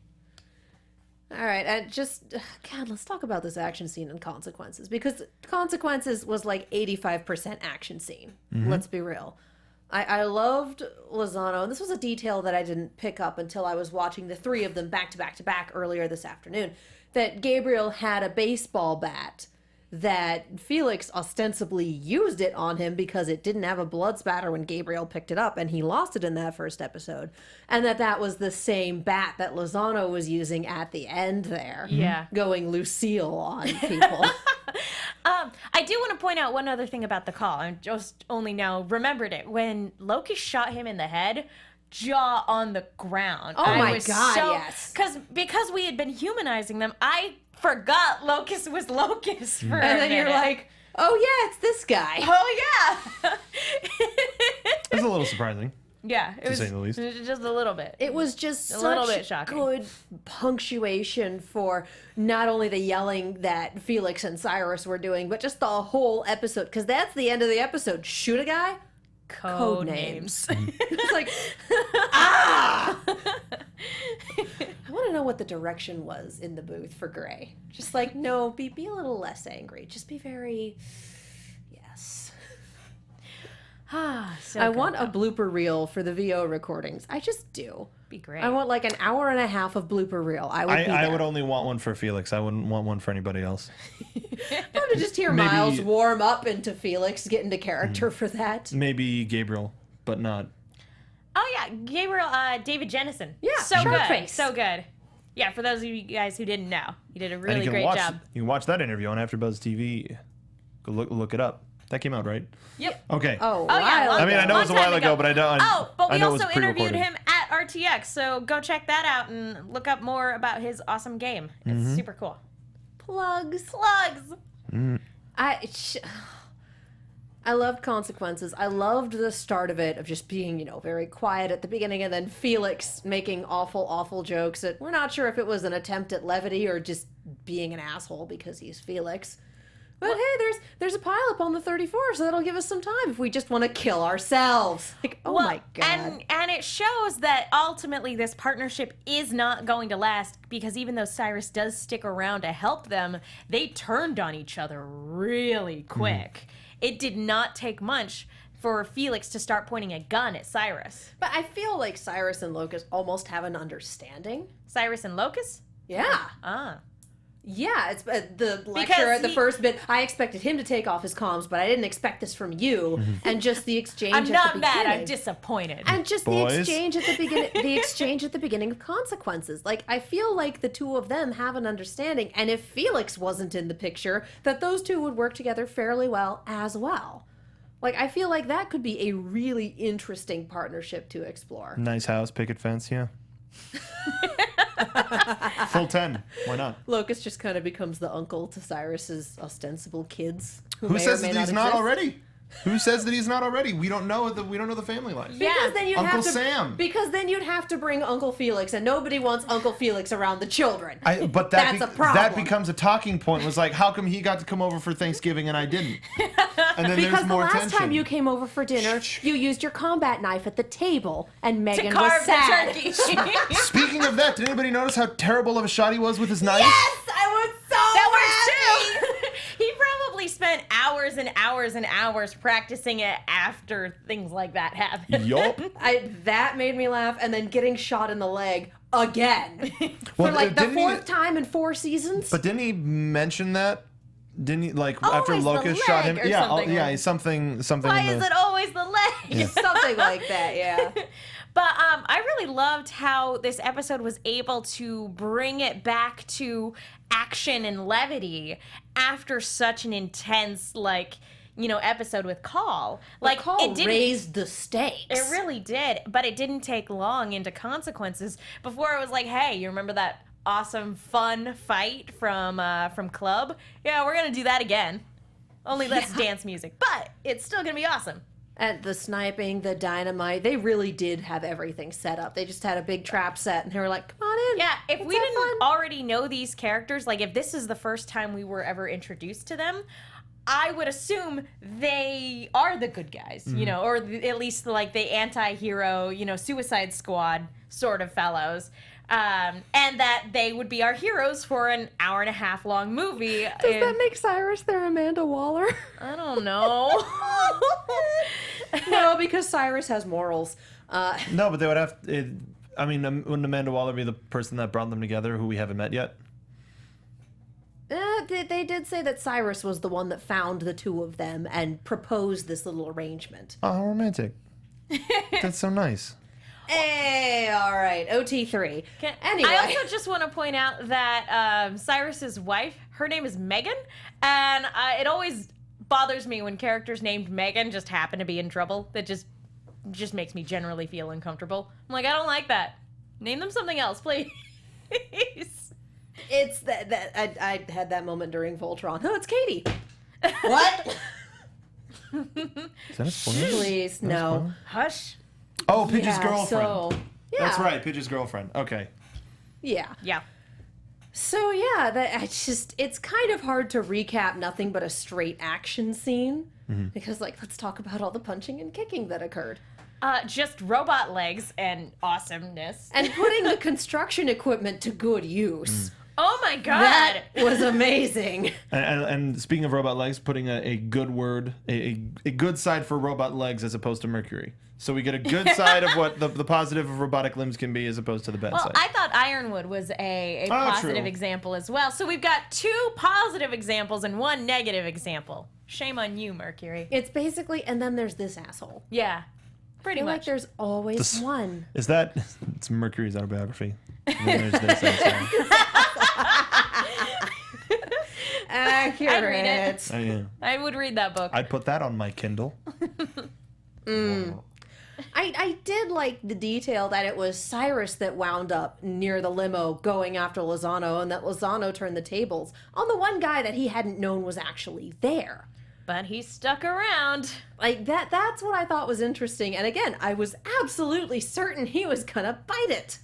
All right, and just, God, let's talk about this action scene and Consequences, because Consequences was like 85% action scene. Let's be real. I loved Lozano, and this was a detail that I didn't pick up until I was watching the three of them back to back to back earlier this afternoon, that Gabriel had a baseball bat that Felix ostensibly used it on him because it didn't have a blood spatter when Gabriel picked it up, and he lost it in that first episode. And that was the same bat that Lozano was using at the end there. Yeah. Going Lucille on people. I do want to point out one other thing about the call. I just only now remembered it. When Locust shot him in the head, jaw on the ground. Oh I my was God, yes. Because we had been humanizing them, I forgot Locust was Locust for And a then you're minute. like, oh yeah, it's this guy. Oh yeah. It's a little surprising. Yeah, it was say the least. just a little bit. It was just A little such bit shocking. good punctuation for not only the yelling that Felix and Cyrus were doing, but just the whole episode. Because that's the end of the episode. Shoot a guy, Code names. it's like, ah! I want to know what the direction was in the booth for Gray. Just like, no, be a little less angry. Just be very, yes. So I good, want a though. blooper reel for the VO recordings. I just do. Be great. I want like an hour and a half of blooper reel. I would. I would only want one for Felix. I wouldn't want one for anybody else. I want to just hear Maybe- Miles warm up into Felix, get into character for that. Maybe Gabriel, but not. Oh yeah, Gabriel, David Jennison. Yeah, so sharp good, face. so good. Yeah, for those of you guys who didn't know, he did a And really you can great watch, job. You can watch that interview on AfterBuzz TV. Go look it up. That came out, right? Yep. Okay. Oh, Oh yeah, wow. I mean, I know it was a long time while ago, but I don't. Oh, but I we know it was also interviewed pre-recorded. him at RTX, so go check that out and look up more about his awesome game. It's super cool. Plugs. Plugs. I loved Consequences. I loved the start of it, of just being, very quiet at the beginning, and then Felix making awful jokes that we're not sure if it was an attempt at levity or just being an asshole because he's Felix. But hey, there's a pileup on the 34, so that'll give us some time if we just want to kill ourselves. Like, oh my God. And it shows that ultimately this partnership is not going to last because even though Cyrus does stick around to help them, they turned on each other really quick. It did not take much for Felix to start pointing a gun at Cyrus. But I feel like Cyrus and Locust almost have an understanding. Cyrus and Locust? Yeah. Ah. Yeah, it's the lecture at the first bit. I expected him to take off his comms, but I didn't expect this from you. And just the exchange. I'm at not the mad. beginning. I'm disappointed. And just Boys. the exchange at the beginning. The exchange at the beginning of consequences. Like I feel like the two of them have an understanding, and if Felix wasn't in the picture, that those two would work together fairly well as well. Like I feel like that could be a really interesting partnership to explore. Nice house, picket fence, yeah. Full 10. Why not? Locust just kind of becomes the uncle to Cyrus's ostensible kids. Who says may that he's or may not exist. already? Who says that he's not already? We don't know the family life. Yeah. Because then you'd Uncle have to, Sam. Because then you'd have to bring Uncle Felix, and nobody wants Uncle Felix around the children. But That's a problem. that becomes a talking point. Was like, how come he got to come over for Thanksgiving and I didn't? And then Because there's the more last tension. time you came over for dinner, you used your combat knife at the table, and to Megan carve was sad. the turkey. Speaking of that, did anybody notice how terrible of a shot he was with his knife? Yes, I was so That happy. works too. He probably spent hours and hours and hours practicing it after things like that happened. Yup. That made me laugh, and then getting shot in the leg again Well, for like the didn't he- fourth time in 4 seasons. But didn't he mention that? Didn't he after Always the Locust shot him? leg or Yeah, something. yeah, something. Why in is the, it always the leg? Something like that, yeah. But I really loved how this episode was able to bring it back to action and levity after such an intense, episode with Call. Like, Call it didn't raised the stakes. It really did, but it didn't take long into consequences before it was like, hey, you remember that awesome, fun fight from Club? Yeah, we're gonna do that again. Only less dance music, but it's still gonna be awesome. And the sniping, the dynamite, they really did have everything set up. They just had a big trap set, and they were like, come on in. Yeah, if Let's we have didn't fun. already know these characters, like if this is the first time we were ever introduced to them, I would assume they are the good guys, or at least like the anti-hero, Suicide Squad sort of fellows. And that they would be our heroes for an hour-and-a-half long movie. Does that make Cyrus their Amanda Waller? I don't know. No, because Cyrus has morals. No, but they would have. Wouldn't Amanda Waller be the person that brought them together, who we haven't met yet? They did say that Cyrus was the one that found the two of them and proposed this little arrangement. Oh, how romantic. That's so nice. Hey, all right, OT3. Anyway. I also just want to point out that Cyrus's wife, her name is Megan, and it always bothers me when characters named Megan just happen to be in trouble. That just makes me generally feel uncomfortable. I'm like, I don't like that. Name them something else, please. It's that I had that moment during Voltron. Oh, it's Katie. What? Is that a spoiler? Please, no. Hush. Oh, Pidge's Yeah, girlfriend. So, yeah. That's right, Pidge's girlfriend. Okay. Yeah. Yeah. So yeah, it's kind of hard to recap nothing but a straight action scene because let's talk about all the punching and kicking that occurred. Just robot legs and awesomeness. And putting the construction equipment to good use. Oh my god. That was amazing. And speaking of robot legs, putting a good word, a good side for robot legs as opposed to Mercury. So we get a good side of what the positive of robotic limbs can be as opposed to the bad Well, side. I thought Ironwood was a positive true. example as well. So we've got 2 positive examples and 1 negative example. Shame on you, Mercury. It's basically, and then there's this asshole. Yeah. I Pretty feel like much. there's always This- one. Is that it's Mercury's autobiography? And then there's this and so Accurate. I'd read it. on. Yeah. I would read that book. I'd put that on my Kindle. I did like the detail that it was Cyrus that wound up near the limo going after Lozano, and that Lozano turned the tables on the one guy that he hadn't known was actually there. But he stuck around. Like that's what I thought was interesting. And again, I was absolutely certain he was gonna bite it.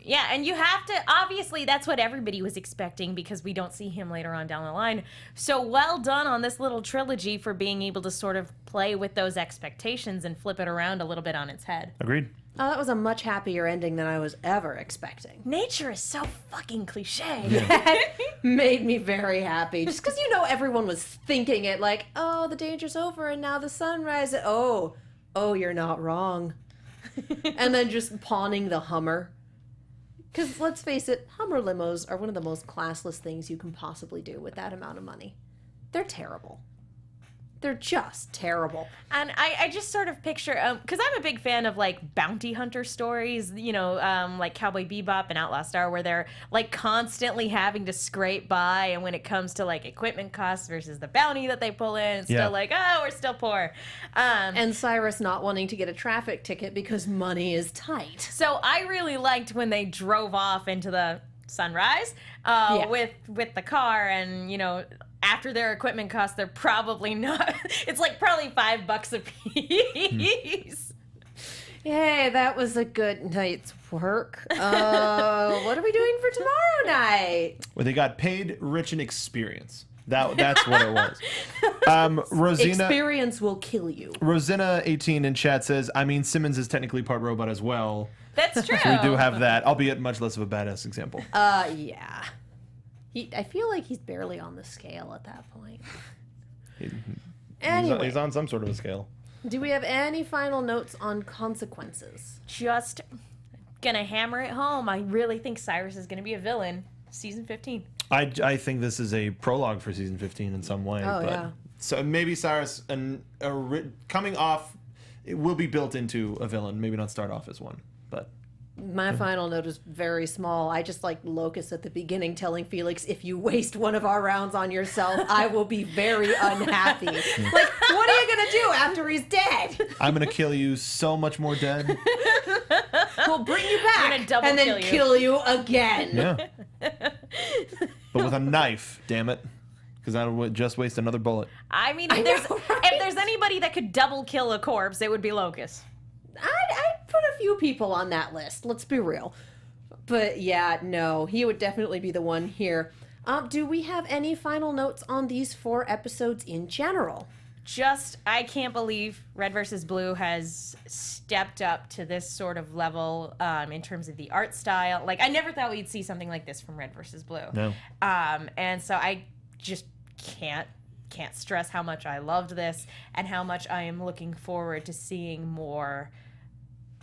Yeah, and you have to, obviously, that's what everybody was expecting because we don't see him later on down the line. So well done on this little trilogy for being able to sort of play with those expectations and flip it around a little bit on its head. Agreed. Oh, that was a much happier ending than I was ever expecting. Nature is so fucking cliche. That made me very happy. Just because, everyone was thinking it like, oh, the danger's over and now the sun rises. Oh, you're not wrong. And then just pawning the Hummer. Because let's face it, Hummer limos are one of the most classless things you can possibly do with that amount of money. They're terrible. They're just terrible. And I just sort of picture, because I'm a big fan of like bounty hunter stories, like Cowboy Bebop and Outlaw Star, where they're like constantly having to scrape by. And when it comes to like equipment costs versus the bounty that they pull in, it's still like, oh, we're still poor. And Cyrus not wanting to get a traffic ticket because money is tight. So I really liked when they drove off into the sunrise with the car and, after their equipment costs, they're probably not. It's like probably $5 a piece. Yay, that was a good night's work. What are we doing for tomorrow night? Well, they got paid, rich, and experience. That's what it was. Rosina, experience will kill you. Rosina18 in chat says, Simmons is technically part robot as well. That's true. So we do have that, albeit much less of a badass example. Yeah. I feel like he's barely on the scale at that point. Anyway, he's on some sort of a scale. Do we have any final notes on consequences? Just gonna hammer it home. I really think Cyrus is gonna be a villain. Season 15. I think this is a prologue for season 15 in some way. Oh, yeah. So maybe Cyrus, coming off, it will be built into a villain. Maybe not start off as one, but... My final note is very small. I just like Locust at the beginning telling Felix, if you waste one of our rounds on yourself, I will be very unhappy. Like, what are you going to do after he's dead? I'm going to kill you so much more dead. We'll bring you back and then kill you again. Yeah. But with a knife, damn it. Because I would just waste another bullet. If there's anybody that could double kill a corpse, it would be Locust. I'd put a few people on that list. Let's be real. But yeah, no, he would definitely be the one here. Do we have any final notes on these 4 episodes in general? I can't believe Red vs. Blue has stepped up to this sort of level in terms of the art style. Like, I never thought we'd see something like this from Red vs. Blue. No. And so I just can't stress how much I loved this and how much I am looking forward to seeing more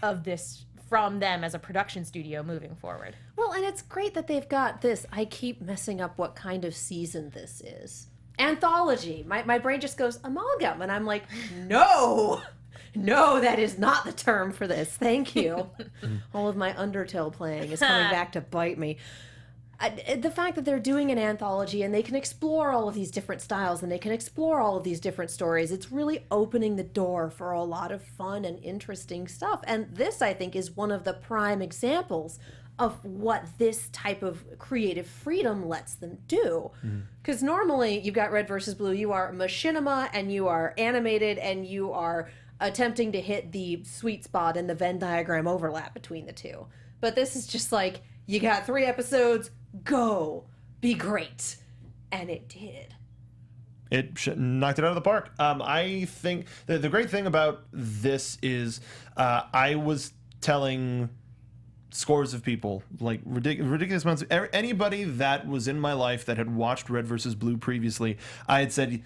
of this from them as a production studio moving forward. Well, and it's great that they've got this. I keep messing up what kind of season this is. Anthology. My brain just goes amalgam, and I'm like, no, that is not the term for this. Thank you. All of my Undertale playing is coming back to bite me. The fact that they're doing an anthology and they can explore all of these different styles and they can explore all of these different stories, it's really opening the door for a lot of fun and interesting stuff. And this, I think, is one of the prime examples of what this type of creative freedom lets them do. Because normally you've got Red versus Blue, you are machinima and you are animated and you are attempting to hit the sweet spot and the Venn diagram overlap between the two. But this is just like, you got 3 episodes, go, be great. And it did. It knocked it out of the park. I think the great thing about this is I was telling scores of people, like ridiculous amounts of anybody that was in my life that had watched Red versus Blue previously, I had said,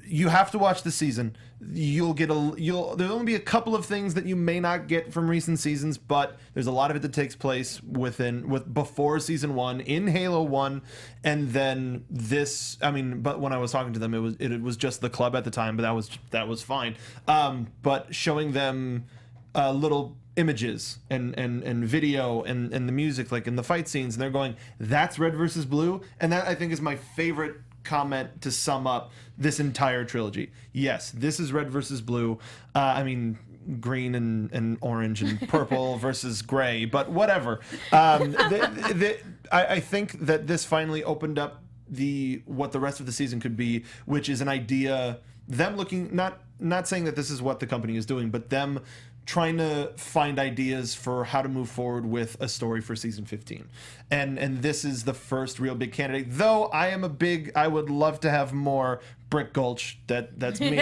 you have to watch this season. There'll only be a couple of things that you may not get from recent seasons, but there's a lot of it that takes place before season 1 in Halo 1, and then this. But when I was talking to them, it was just the club at the time, but that was fine. But showing them little images and video and the music, like in the fight scenes, and they're going, "That's Red versus Blue," and that I think is my favorite comment to sum up this entire trilogy. Yes, this is Red versus Blue. Green and orange and purple versus gray, but whatever. I think that this finally opened up what the rest of the season could be, which is an idea, them looking, not saying that this is what the company is doing, but them trying to find ideas for how to move forward with a story for season 15. And this is the first real big candidate. Though I would love to have more, Brick Gulch. That's me.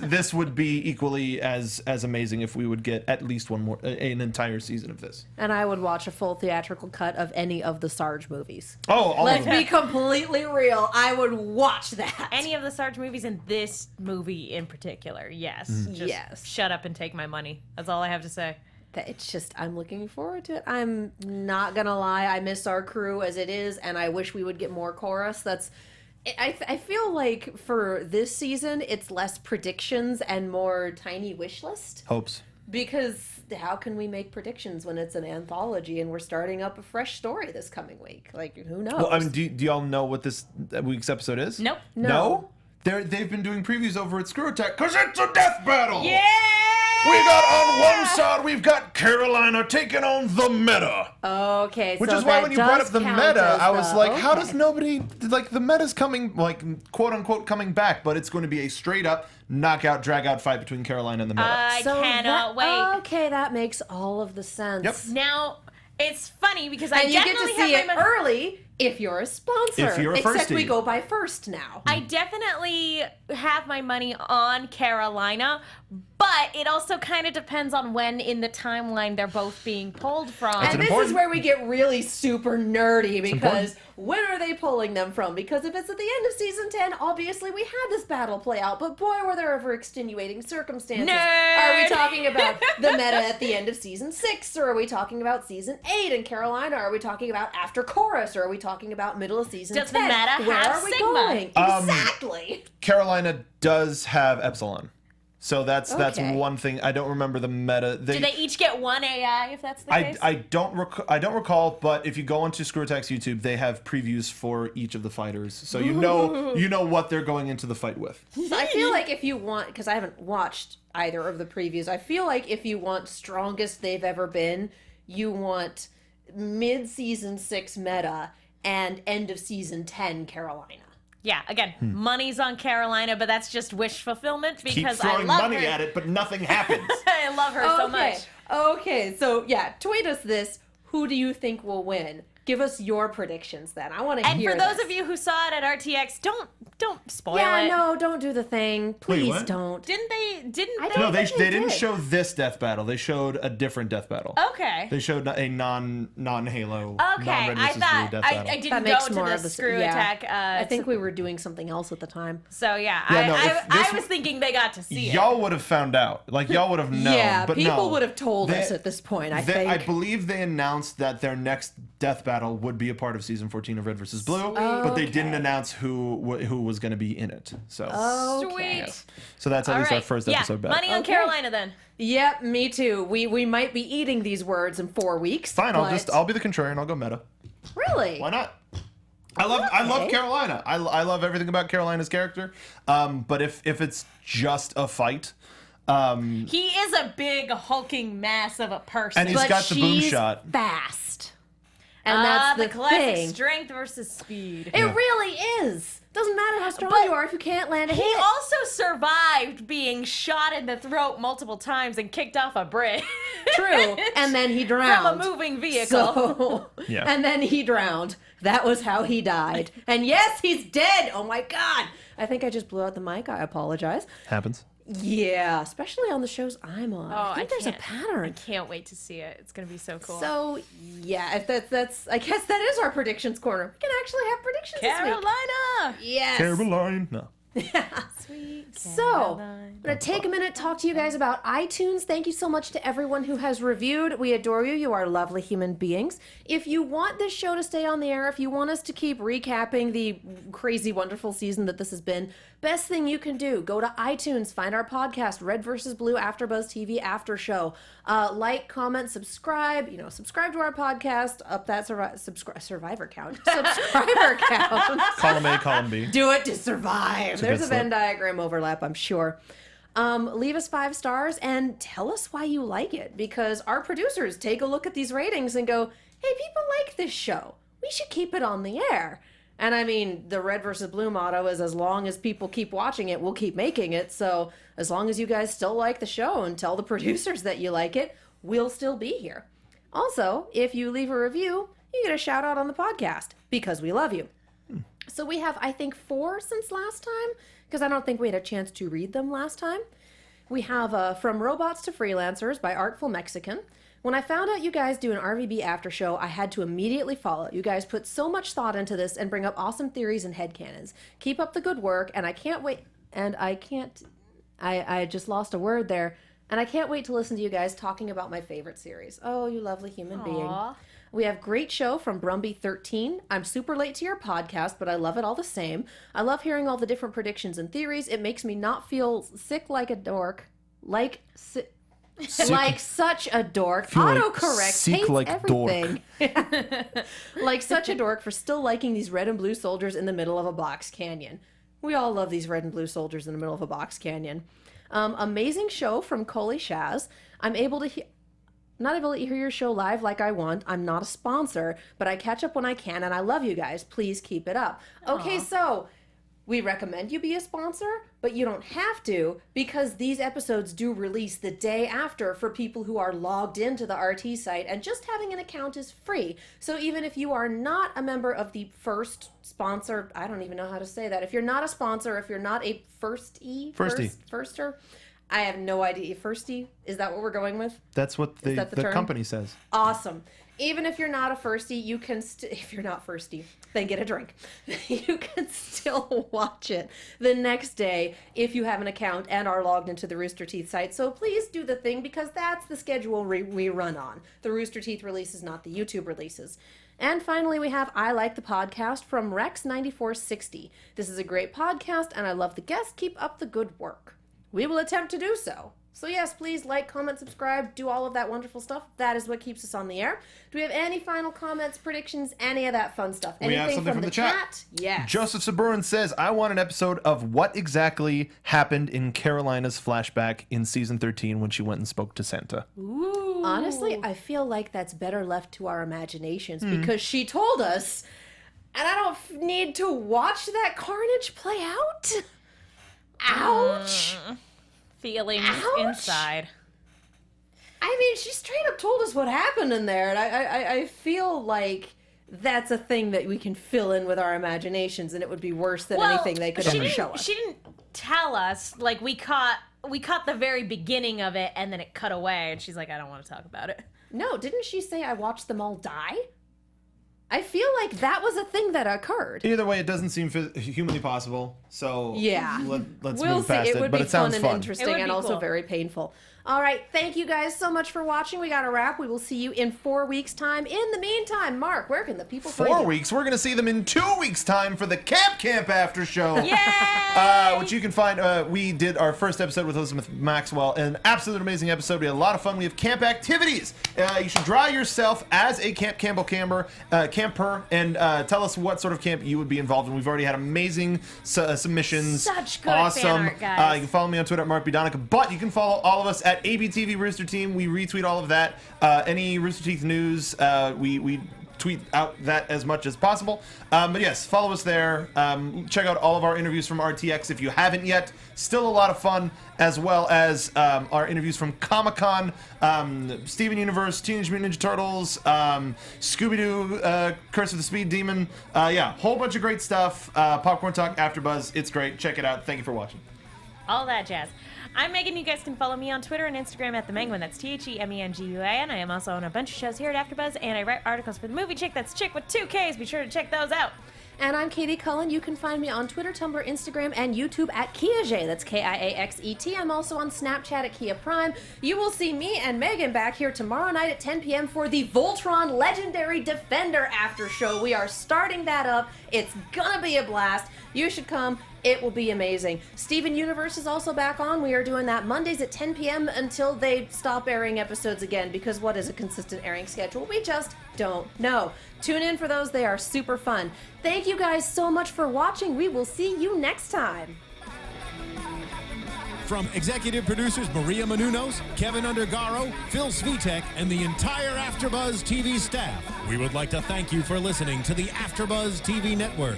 This would be equally as amazing if we would get at least one more, an entire season of this. And I would watch a full theatrical cut of any of the Sarge movies. Oh, all Let's of them. be completely real. I would watch that. Any of the Sarge movies and this movie in particular, yes. Just Yes. shut up and take my money. That's all I have to say. It's just, I'm looking forward to it. I'm not gonna lie, I miss our crew as it is, and I wish we would get more chorus. I feel like for this season, it's less predictions and more tiny wish list. Hopes. Because how can we make predictions when it's an anthology and we're starting up a fresh story this coming week? Like, who knows? Well, I mean, do y'all know what this week's episode is? Nope. No? They've been doing previews over at Screw Attack because it's a death battle. Yeah! We got on one side, we've got Carolina taking on the meta. Okay, Which so is why that when you brought up does the count meta, as I was the- like, how okay. does nobody, like, the meta's coming, like, quote unquote, coming back, but it's going to be a straight up knockout, drag out fight between Carolina and the meta. I cannot wait. Okay, that makes all of the sense. Yep. Now, it's funny because I And you get definitely to see it have my early if you're a sponsor. If you're a Except firstie. we go by first now. I definitely have my money on Carolina, but it also kind of depends on when in the timeline they're both being pulled from. That's And this important- is where we get really super nerdy because important. when are they pulling them from? Because if it's at the end of season 10, obviously we had this battle play out, but boy, were there ever extenuating circumstances. Nerd! Are we talking about the meta at the end of season 6, or are we talking about season 8 in Carolina? Are we talking about after chorus, or are we talking about middle of season Does the 10? meta Where have are we Sigma? going? Exactly. Carolina does have Epsilon. So that's Okay. one thing. I don't remember the meta. Do they each get one AI if that's the case? I don't recall, but if you go onto Screw Attack's YouTube, they have previews for each of the fighters, so you know what they're going into the fight with. So I feel like if you want, because I haven't watched either of the previews, I feel like if you want strongest they've ever been, you want mid-season 6 meta and end of season 10 Carolina. Yeah, again, money's on Carolina, but that's just wish fulfillment Keep because I throwing love money her. at it, but nothing happens. I love her so much. Okay, so yeah, tweet us this. Who do you think will win? Give us your predictions then. I want to And hear for those this. of you who saw it at RTX, don't spoil Yeah, it. no, don't do the thing. Please what? don't. Didn't they? I They? don't No, they think they didn't did. show this death battle. They showed a different death battle. Okay. They showed a non-Halo, Okay, non-Red I versus thought Blue death battle. I That didn't makes go more to of the the screw yeah. attack. I think we were doing something else at the time. so. Yeah, Yeah, no, if I this was thinking they got to see it. Y'all would have found out. Like, y'all would have known. Yeah, but people no. would have told They- us at this point, I They- think. I believe they announced that their next death battle would be a part of season 14 of Red versus Blue, but they didn't announce who was going to be in it. So, Okay. Sweet. so that's at All least right. our first yeah, episode back. money on Okay. Carolina then. Yep, me too. We might be eating these words in 4 weeks. Fine, but- I'll be the contrarian. I'll go meta. Really? Why not? I love Okay. Carolina. I love everything about Carolina's character. But if it's just a fight, He is a big hulking mass of a person. And he's But got the boom she's shot. fast. And that's the the classic thing. strength versus speed. It really is. Doesn't matter how strong But you are if you can't land a He hit. also survived being shot in the throat multiple times and kicked off a bridge. True. And then he drowned. From a moving vehicle. So, Yeah. And then he drowned. That was how he died. And yes, he's dead. Oh my God. I think I just blew out the mic. I apologize. happens. Yeah, especially on the shows I'm on. Oh, I think there's a I pattern. can't wait to see it. It's gonna be so cool. So yeah, if that's I guess that is our predictions corner. We can actually have predictions this week. Carolina. Yes. Caroline. No. Sweet. So, I'm going to take a minute to talk to you guys about iTunes. Thank you so much to everyone who has reviewed. We adore you. You are lovely human beings. If you want this show to stay on the air, if you want us to keep recapping the crazy, wonderful season that this has been, best thing you can do, go to iTunes, find our podcast, Red vs. Blue AfterBuzz TV After Show. Like, comment, subscribe. Subscribe to our podcast. Up that survivor count. Subscriber count. Column A, column B. Do it to survive. There's good a Venn slip. diagram overlap, I'm sure. Leave us 5 stars and tell us why you like it, because our producers take a look at these ratings and go, hey, people like this show. We should keep it on the air. And I mean, the Red versus Blue motto is as long as people keep watching it, we'll keep making it. So as long as you guys still like the show and tell the producers that you like it, we'll still be here. Also, if you leave a review, you get a shout out on the podcast because we love you. So we have, I think, 4 since last time, because I don't think we had a chance to read them last time. We have From Robots to Freelancers by Artful Mexican. When I found out you guys do an RVB after show, I had to immediately follow. You guys put so much thought into this and bring up awesome theories and headcanons. Keep up the good work, and I can't wait. And I just lost a word there. And I can't wait to listen to you guys talking about my favorite series. Oh, you lovely human being. We have great show from Brumby13. I'm super late to your podcast, but I love it all the same. I love hearing all the different predictions and theories. It makes me not feel sick like a dork. Like such a dork. Autocorrect hates like everything. Like such a dork for still liking these red and blue soldiers in the middle of a box canyon. We all love these red and blue soldiers in the middle of a box canyon. Amazing show from Coley Shaz. I'm not able to hear your show live like I want. I'm not a sponsor, but I catch up when I can, and I love you guys. Please keep it up. Okay, so we recommend you be a sponsor, but you don't have to, because these episodes do release the day after for people who are logged into the RT site, and just having an account is free. So even if you are not a member of the first sponsor, I don't even know how to say that. If you're not a sponsor, if you're not a firster, I have no idea. Firstie? Is that what we're going with? That's what the company says. Awesome. Even if you're not a firstie, you can if you're not firstie, then get a drink. You can still watch it the next day if you have an account and are logged into the Rooster Teeth site. So please do the thing, because that's the schedule we run on. The Rooster Teeth releases, not the YouTube releases. And finally, we have I Like the Podcast from Rex9460. This is a great podcast, and I love the guests. Keep up the good work. We will attempt to do so. So yes, please like, comment, subscribe, do all of that wonderful stuff. That is what keeps us on the air. Do we have any final comments, predictions, any of that fun stuff? Anything we have something from the chat. Yes. Joseph Saburin says, I want an episode of what exactly happened in Carolina's flashback in season 13 when she went and spoke to Santa. Ooh. Honestly, I feel like that's better left to our imaginations, because she told us, and I don't need to watch that carnage play out. Ouch. Feelings inside. I mean, she straight up told us what happened in there, and I feel like that's a thing that we can fill in with our imaginations, and it would be worse than anything they could ever show us. She didn't tell us. Like, we caught the very beginning of it, and then it cut away, and she's like, I don't want to talk about it. No, didn't she say I watched them all die? I feel like that was a thing that occurred. Either way, it doesn't seem humanly possible. So yeah, let's move past it. Would be but it sounds fun and interesting, and also cool. very painful. All right, thank you guys so much for watching. We got a wrap. We will see you in 4 weeks' time. In the meantime, Mark, where can the people find you? 4 weeks? We're going to see them in 2 weeks' time for the Camp After Show. Yay! Which you can find. We did our first episode with Elizabeth Maxwell. An absolute amazing episode. We had a lot of fun. We have camp activities. You should draw yourself as a camper, and tell us what sort of camp you would be involved in. We've already had amazing submissions. Such good fan art, guys. You can follow me on Twitter at Mark Donica, but you can follow all of us at ABTV Rooster Team. We retweet all of that. Any Rooster Teeth news, we tweet out that as much as possible. But yes, follow us there. Check out all of our interviews from RTX if you haven't yet. Still a lot of fun, as well as our interviews from Comic-Con, Steven Universe, Teenage Mutant Ninja Turtles, Scooby-Doo, Curse of the Speed Demon. Yeah, whole bunch of great stuff. Popcorn Talk, AfterBuzz. It's great. Check it out. Thank you for watching. All that jazz. I'm Megan. You guys can follow me on Twitter and Instagram at TheMengua. That's TheMengua. And I am also on a bunch of shows here at AfterBuzz, and I write articles for The Movie Chick. That's Chick with 2 Ks. Be sure to check those out. And I'm Katie Cullen. You can find me on Twitter, Tumblr, Instagram, and YouTube at Kiaxet. That's Kiaxet. I'm also on Snapchat at Kia Prime. You will see me and Megan back here tomorrow night at 10 p.m. for the Voltron Legendary Defender After Show. We are starting that up. It's gonna be a blast. You should come. It will be amazing. Steven Universe is also back on. We are doing that Mondays at 10 p.m. until they stop airing episodes again, because what is a consistent airing schedule? We just don't know. Tune in for those. They are super fun. Thank you guys so much for watching. We will see you next time. From executive producers Maria Menounos, Kevin Undergaro, Phil Svitek, and the entire AfterBuzz TV staff, we would like to thank you for listening to the AfterBuzz TV network.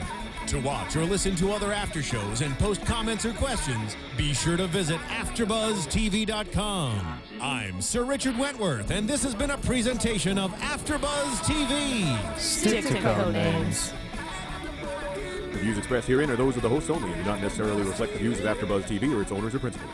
To watch or listen to other after shows and post comments or questions, be sure to visit AfterBuzzTV.com. I'm Sir Richard Wentworth, and this has been a presentation of AfterBuzz TV. Stick to code names. The views expressed herein are those of the hosts only and do not necessarily reflect the views of AfterBuzz TV or its owners or principals.